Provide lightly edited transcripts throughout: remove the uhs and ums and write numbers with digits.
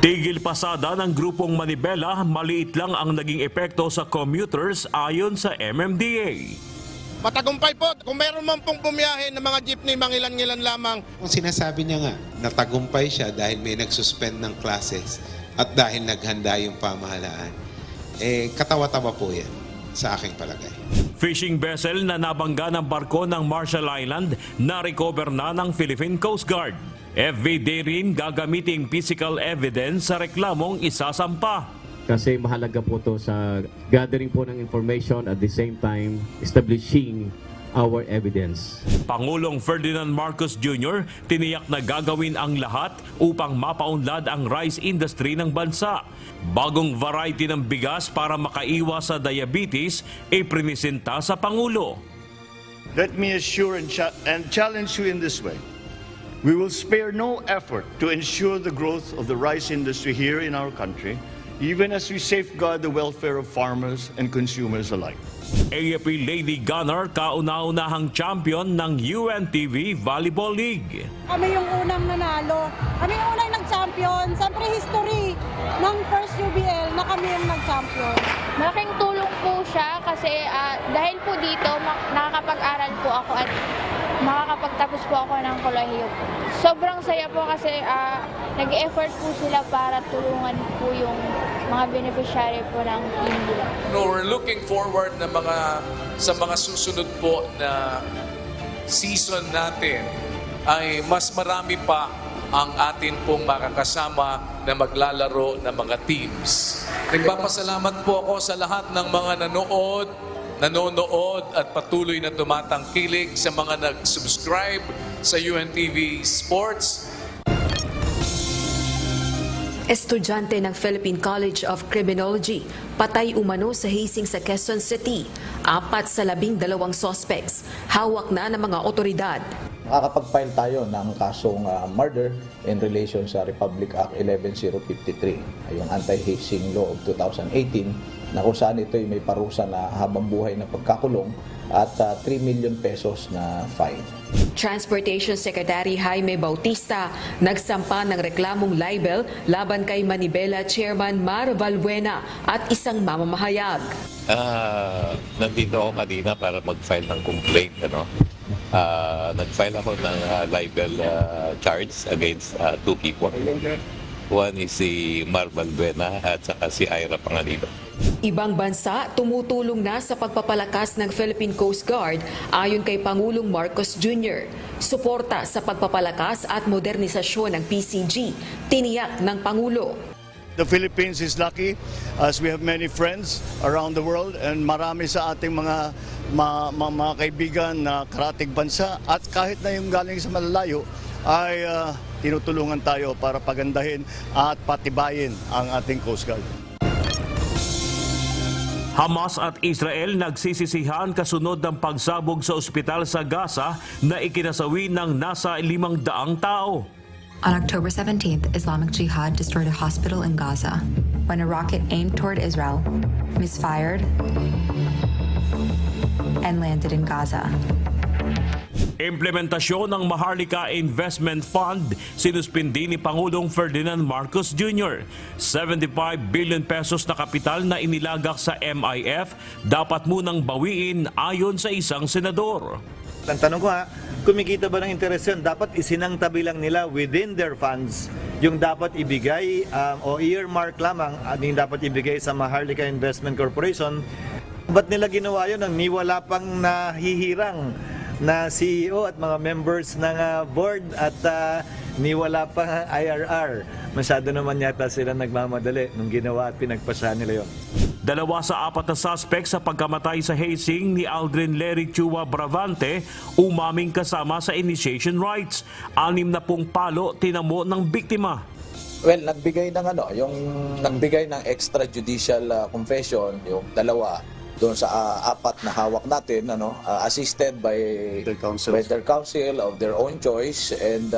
Tigil pasada ng grupong Manibela, maliit lang ang naging epekto sa commuters ayon sa MMDA. Matagumpay po. Kung mayroon man pong bumiyahe ng mga jeepney, mangilan-ngilan lamang. Ang sinasabi niya nga, natagumpay siya dahil may nagsuspend ng classes at dahil naghanda yung pamahalaan. Katawa-tawa po yan sa aking palagay. Fishing vessel na nabangga ng barko ng Marshall Island na-recover na ng Philippine Coast Guard. FVD rin gagamiting physical evidence sa reklamong isasampa. Kasi mahalaga po to sa gathering po ng information at the same time establishing our evidence. Pangulong Ferdinand Marcos Jr. tiniyak na gagawin ang lahat upang mapaunlad ang rice industry ng bansa. Bagong variety ng bigas para makaiwas sa diabetes ay prinisenta sa Pangulo. Let me assure and challenge you in this way. We will spare no effort to ensure the growth of the rice industry here in our country, even as we safeguard the welfare of farmers and consumers alike. AFP Lady Gunner, kauna-unahang champion ng UNTV Volleyball League. Kami yung unang nanalo. Kami yung unang nag-champion. Siyempre history ng first UBL na kami yung nag-champion. Malaking tulong po siya kasi dahil po dito nakakapag-aral po ako at makakapagtapos po ako ng kolehiyo. Sobrang saya po kasi nag-effort po sila para tulungan po yung mga beneficiary po ng team nila. We're looking forward na sa mga susunod po na season natin ay mas marami pa ang atin pong makakasama na maglalaro ng mga teams. Nagpapasalamat po ako sa lahat ng mga nanonood at patuloy na tumatangkilik sa mga nag-subscribe sa UNTV Sports. Estudyante ng Philippine College of Criminology, patay umano sa hazing sa Quezon City. 4 sa 12 suspects, hawak na ng mga otoridad. Makakapag-file tayo ng kasong murder in relation sa Republic Act 11053, yung Anti-Hazing Law of 2018, na kung saan ito ay may parusa na habang buhay na pagkakulong at 3 million pesos na fine. Transportation Secretary Jaime Bautista nagsampa ng reklamong libel laban kay Manibela Chairman Mar Valbuena at isang mamamahayag. Nandito ako kanina para mag-file ng complaint. Nag-file ako ng libel charge against 2 people. One is si Mar Valbuena at saka si Ira Panganiban. Ibang bansa tumutulong na sa pagpapalakas ng Philippine Coast Guard ayon kay Pangulong Marcos Jr. Suporta sa pagpapalakas at modernisasyon ng PCG, tiniyak ng Pangulo. The Philippines is lucky as we have many friends around the world and marami sa ating mga kaibigan na karatig bansa at kahit na yung galing sa malalayo ay tinutulungan tayo para pagandahin at patibayin ang ating Coast Guard. Hamas at Israel nagsisisihan kasunod ng pagsabog sa ospital sa Gaza na ikinasawi ng nasa 500 tao. On October 17th, Islamic Jihad destroyed a hospital in Gaza when a rocket aimed toward Israel misfired and landed in Gaza. Implementasyon ng Maharlika Investment Fund sinuspindi ni Pangulong Ferdinand Marcos Jr. 75 billion pesos na kapital na inilagak sa MIF dapat munang bawiin ayon sa isang senador. Ang tanong ko kumikita ba ng interes yun? Dapat isinangtabi lang nila within their funds yung dapat ibigay o earmark lamang yung dapat ibigay sa Maharlika Investment Corporation. Ba't nila ginawa yun nang niwala pang nahihirang na CEO at mga members ng board at niwala pa IRR. Masyado naman yata sila nagmamadali nung ginawa at pinagpasahan nila yun. 2 sa 4 na suspect sa pagkamatay sa hazing ni Aldrin Lery Chua Bravante umaming kasama sa initiation rites. 60 palo tinamo ng biktima. Well, nagbigay ng extrajudicial confession yung 2 doon sa 4 na hawak natin, assisted by their counsel of their own choice, and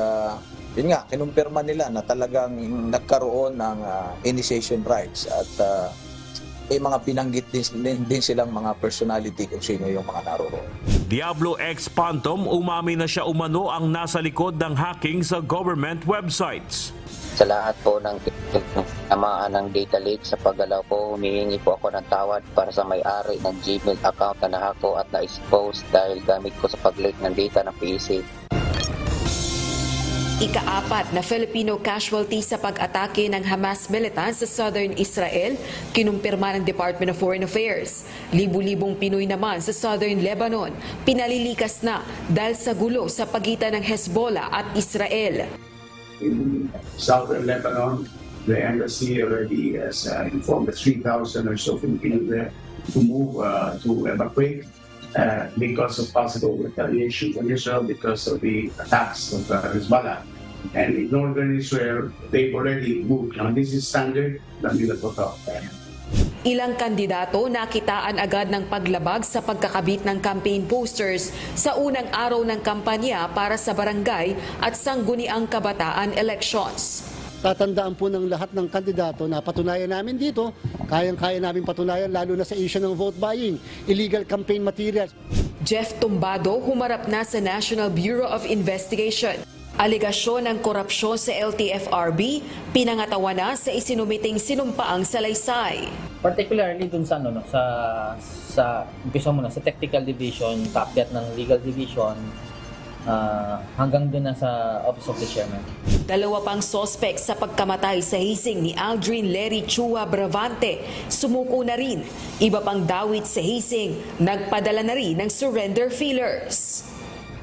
yun nga, kinumpirma nila na talagang nagkaroon ng initiation rights at may mga binanggit din silang mga personality kung sino yung mga naroon. Diablo X Phantom, umami na siya umano ang nasa likod ng hacking sa government websites. Sa lahat po ng tamaan ng data leak sa paggalaw ko, humihingi po ako ng tawad para sa may-ari ng Gmail account na nahako at na-expose dahil gamit ko sa pag-leak ng data ng PC. Ika-4 na Filipino casualty sa pag-atake ng Hamas militants sa southern Israel, kinumpirma ng Department of Foreign Affairs. Libu-libong Pinoy naman sa southern Lebanon, pinalilikas na dahil sa gulo sa pagitan ng Hezbollah at Israel. In southern Lebanon, the embassy already has informed the 3,000 or so Filipinos there to move to evacuate because of possible retaliation from Israel because of the attacks of Hezbollah. And in northern Israel, they've already moved. Now, this is standard. Ilang kandidato nakitaan agad ng paglabag sa pagkakabit ng campaign posters sa unang araw ng kampanya para sa barangay at sangguniang kabataan elections. Tatandaan po ng lahat ng kandidato na patunayan namin dito, kayang-kaya namin patunayan lalo na sa issue ng vote buying, illegal campaign materials. Jeff Tumbado humarap na sa National Bureau of Investigation. Alegasyon ng korupsyon sa LTFRB, pinangatawa na sa isinumiting sinumpaang salaysay. Particularly dun sa umpisa muna sa technical division, kakyat ng legal division, hanggang dun na sa Office of the Chairman. Dalawa pang sospek sa pagkamatay sa hising ni Aldrin Lery Chua Bravante, sumuko na rin. Iba pang dawit sa hising, nagpadala na rin ng surrender feelers.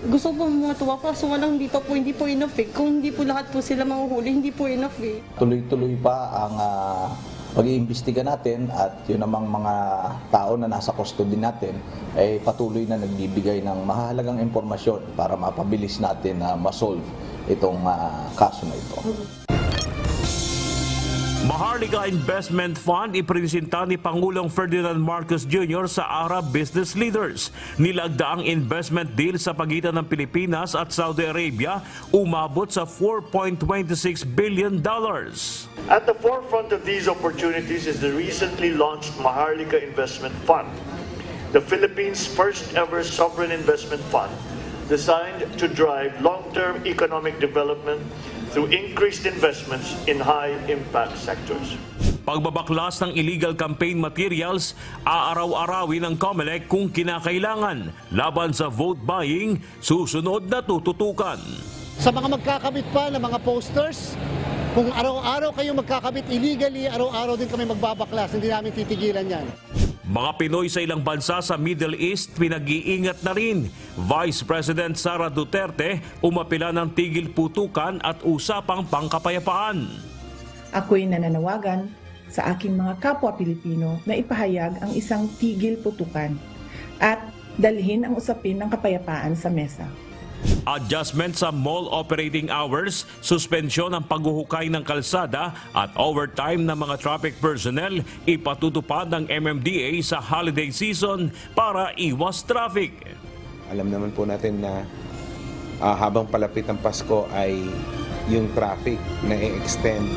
Gusto po matuwa po, so walang dito po, hindi po enough eh. Kung hindi po lahat po sila mahuhuli, hindi po enough eh. Tuloy-tuloy pa ang pag-iimbestiga natin at yun namang mga tao na nasa custody natin ay patuloy na nagbibigay ng mahalagang impormasyon para mapabilis natin na ma-solve itong kaso na ito. Maharlika Investment Fund ipresenta ni Pangulong Ferdinand Marcos Jr. sa Arab business leaders. Nilagda ang investment deal sa pagitan ng Pilipinas at Saudi Arabia, umabot sa $4.26 billion. At the forefront of these opportunities is the recently launched Maharlika Investment Fund, the Philippines' first ever sovereign investment fund designed to drive long-term economic development through increased investments in high-impact sectors. Pagbabaklas ng illegal campaign materials, aaraw-arawin ng COMELEC kung kinakailangan. Laban sa vote buying, susunod na tututukan. Sa mga magkakabit pa ng mga posters, kung araw-araw kayo magkakabit illegally, araw-araw din kami magbabaklas. Hindi namin titigilan yan. Mga Pinoy sa ilang bansa sa Middle East pinag-iingat na rin. Vice President Sara Duterte umapila ng tigil putukan at usapang pangkapayapaan. Ako'y nananawagan sa aking mga kapwa Pilipino na ipahayag ang isang tigil putukan at dalhin ang usapin ng kapayapaan sa mesa. Adjustment sa mall operating hours, suspensyon ng paghuhukay ng kalsada at overtime ng mga traffic personnel ipatutupad ng MMDA sa holiday season para iwas traffic. Alam naman po natin na habang palapit ang Pasko ay yung traffic na i-extend